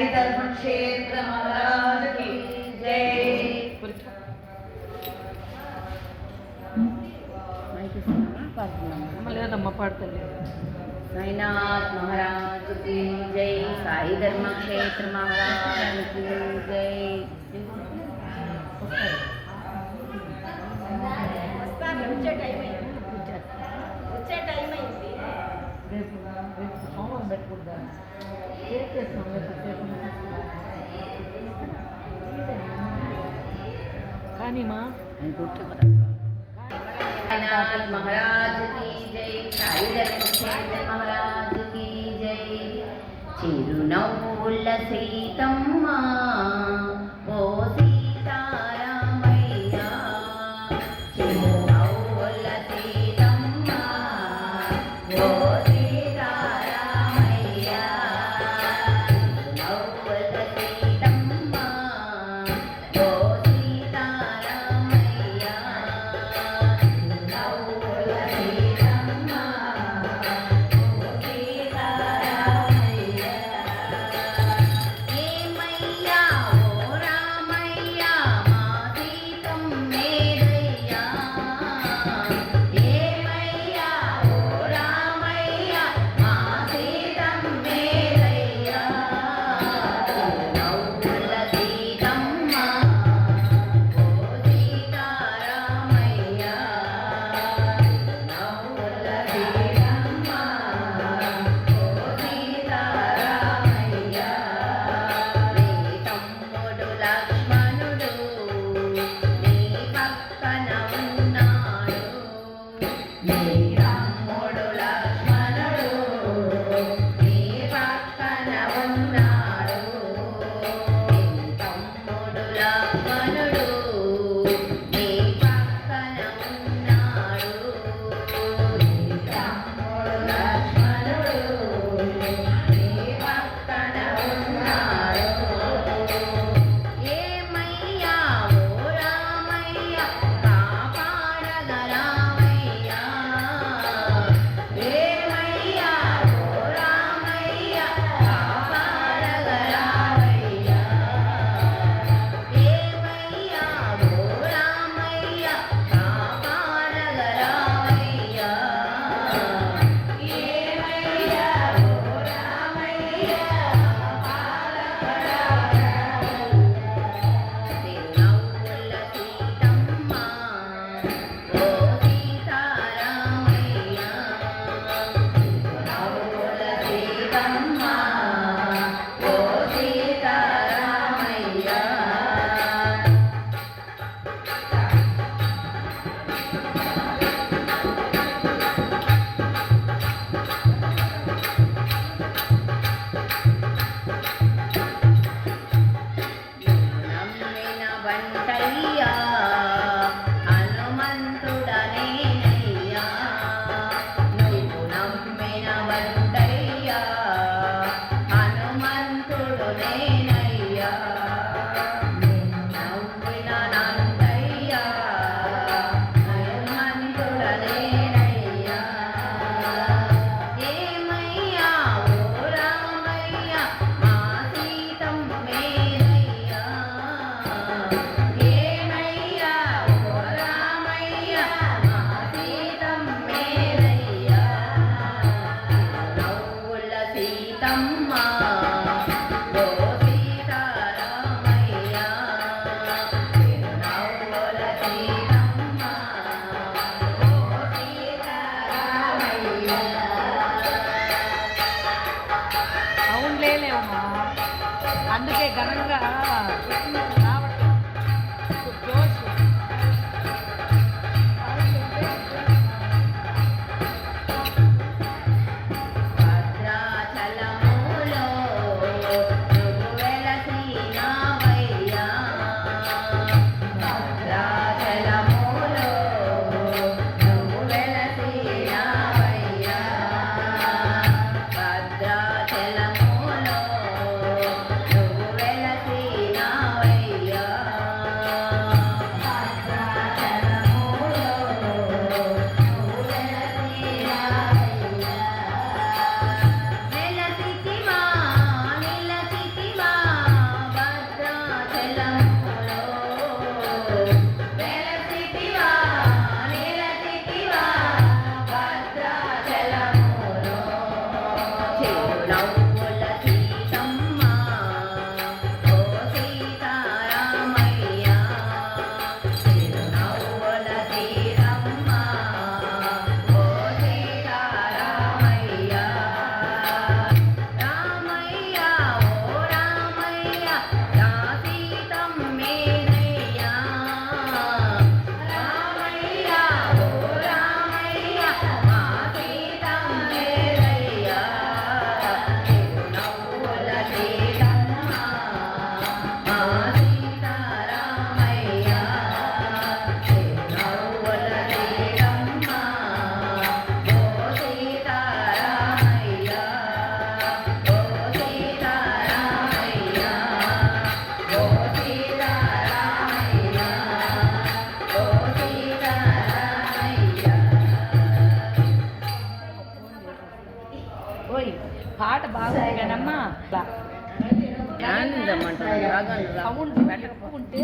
साई धर्म क्षेत्र महाराज की जय। లేదమ్మా పాడతలే साईनाथ महाराज की जय। साई धर्म क्षेत्र महाराज की जय। వచ్చే టైం అయింది రేపు సోమవారం పెట్టుకుంటా కానీ మా साईनाथ महाराज की जय। साई धर्म क्षेत्र महाराज की जय। చిరునవ్వుల సీతమ్మ ఓ సీతారామయ్య చిరునవ్వుల సీతమ్మ ఓ సీతారామయ్య చిరునవ్వుల సీతమ్మ ఓ సీతారామయ్య చిరునవ్వుల సీతమ్మ ఓ సీతారామయ్య ఏమయ్యా ఓ రామయ్య మా సీతమ్మేదయ్యా ఏమయ్యా ఓ రామయ్య మా సీతమ్మేదయ్యా చిరునవ్వుల సీతమ్మ ఓ సీతారామయ్య చిరునవ్వుల సీతమ్మ ఓ సీతారామయ్య నీ తమ్ముడు లక్ష్మణుడు నీ పక్కన ఉన్నాడు నీ తమ్ముడు లక్ష్మణుడు నీ పక్కన ఉన్నాడు నీ తమ్ముడు లక్ష్మణుడు నీ పక్కన ఉన్నాడు నీ తమ్ముడు లక్ష్మణుడు నీ పక్కన ఉన్నాడు ఏమయ్యా ఓ రామయ్య కాపాడగరామయ్యా ఏమయ్యా ఓ రామయ్య కాపాడగరామయ్యా ఏమయ్యా ఓ రామయ్య కాపాడగరామయ్యా ఏమయ్యా ఓ రామయ్య తిరునవ్వుల సీతమ్మ ఓ సీతారామయ్య తిరునవ్వుల సీతమ్మ ఓ సీతారామయ్య నమ్మిన బంటయ్యా హనుమంతుడనేనయ్యా నువ్వు నమ్మిన బంటయ్యా హనుమంతుడునేనయ్యా నేను నమ్మిన నందయ్యా హనుమంతుడనేనయ్యా ఏమయ్యా ఓ రామయ్య మా సీతమ్మేదయ్యా ఏమయ్యా ఓ రామయ్య మా సీతమ్మేదయ్యా నవ్వుల సీతమ్మ ఓ సీతారామయ్య చిరునవ్వుల సీతమ్మ ఓ సీతారామయ్య అవునులేమా అందుకే ఘనంగా రావట్లేదు జోష్ భద్రాచలములో నువ్వు వెలసినావయ్యా భద్రాచలములో నువ్వు వెలసినావయ్యా భద్రాచలములో నువ్వు వెలసినావయ్యా ఓయ్ పాట బాగుంది కదమ్మా ఆనందం అంటారు రాగాలు సౌండ్ ఎక్కువ ఉంటే